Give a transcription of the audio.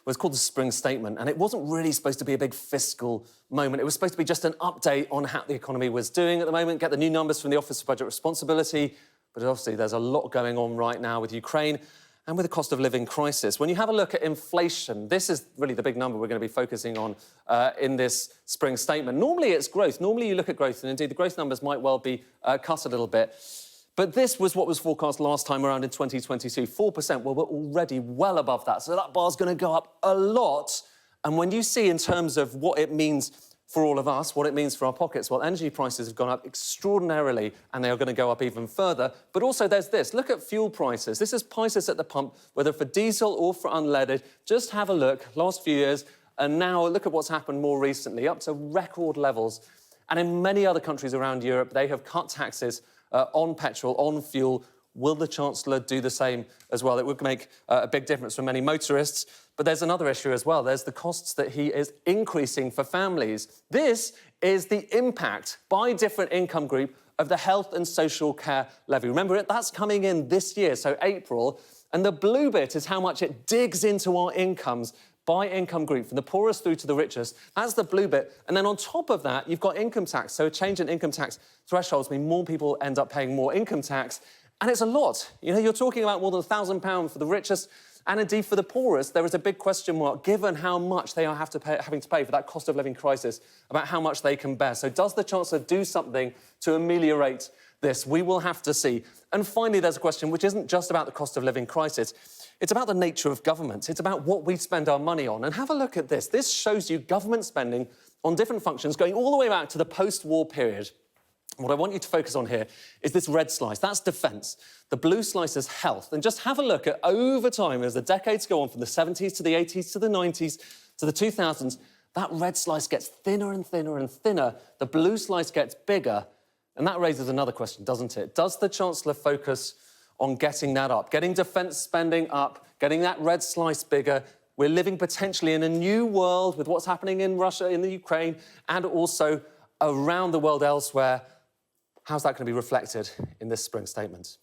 was called the Spring Statement, and it wasn't really supposed to be a big fiscal moment. It was supposed to be just an update on how the economy was doing at the moment, get the new numbers from the Office for Budget Responsibility. But obviously, there's a lot going on right now with Ukraine and with the cost of living crisis. When you have a look at inflation, this is really the big number we're going to be focusing on in this Spring Statement. Normally, it's growth. Normally, you look at growth, and indeed, the growth numbers might well be cut a little bit. But this was what was forecast last time around in 2022, 4%. Well, we're already well above that. So that bar's going to go up a lot. And when you see in terms of what it means for all of us, what it means for our pockets, well, energy prices have gone up extraordinarily, and they are going to go up even further. But also there's this. Look at fuel prices. This is prices at the pump, whether for diesel or for unleaded. Just have a look, last few years, and now look at what's happened more recently, up to record levels. And in many other countries around Europe, they have cut taxes on petrol, on fuel. Will the Chancellor do the same as well? It would make a big difference for many motorists. But there's another issue as well. There's the costs that he is increasing for families. This is the impact by different income group of the health and social care levy. Remember, that's coming in this year, so April. And the blue bit is how much it digs into our incomes by income group, from the poorest through to the richest. That's the blue bit. And then on top of that, you've got income tax. So a change in income tax thresholds mean more people end up paying more income tax. And it's a lot. You know, you're talking about more than £1,000 for the richest, and indeed for the poorest, there is a big question mark, given how much they are having to pay for that cost of living crisis, about how much they can bear. So does the Chancellor do something to ameliorate this? We will have to see. And finally, there's a question which isn't just about the cost of living crisis. It's about the nature of government. It's about what we spend our money on. And have a look at this. This shows you government spending on different functions going all the way back to the post-war period. What I want you to focus on here is this red slice. That's defence. The blue slice is health. And just have a look at over time, as the decades go on, from the 70s to the 80s to the 90s to the 2000s, that red slice gets thinner and thinner and thinner. The blue slice gets bigger. And that raises another question, doesn't it? Does the Chancellor focus on getting that up, getting defence spending up, getting that red slice bigger? We're living potentially in a new world with what's happening in Russia, in the Ukraine, and also around the world elsewhere. How's that going to be reflected in this Spring Statement?